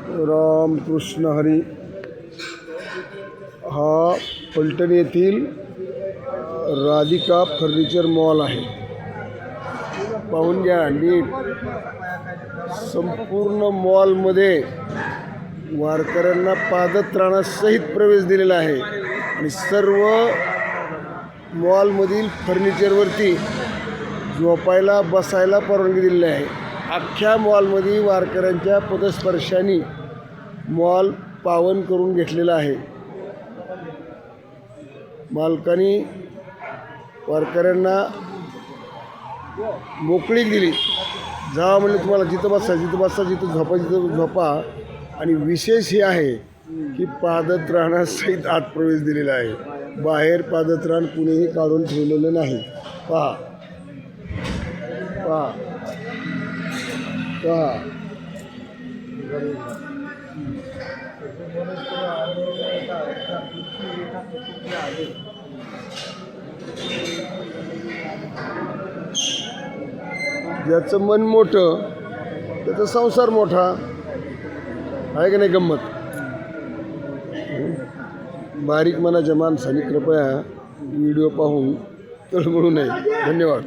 रामकृष्ण हरी. हा पलटण येथील Radhika furniture mall आहे. पाहून घ्या नीट. संपूर्ण मॉलमध्ये वारकऱ्यांना पादत्राणासहित प्रवेश दिलेला आहे आणि सर्व मॉलमधील फर्निचरवरती झोपायला बसायला परवानगी दिलेली आहे. अख्ख्या मॉलमध्ये वारकऱ्यांच्या पदस्पर्शाने मॉल पावन करून घेतलेला आहे. मालकांनी वारकऱ्यांना मोकळीक दिली. जा म्हणजे तुम्हाला जिथं बसा जिथं झोपा जिथं झोपा. आणि विशेष हे आहे की पादत्राणासहित आत प्रवेश दिलेला आहे. बाहेर पादत्राण कुणीही काढून ठेवलेलं नाही. पहा पहा पहा. ज्याचं मन मोठं त्याचा संसार मोठा आहे की नाही. गंमत. बारीक मनाच्या माणसाने कृपया व्हिडिओ पाहून तळमळू नये. धन्यवाद.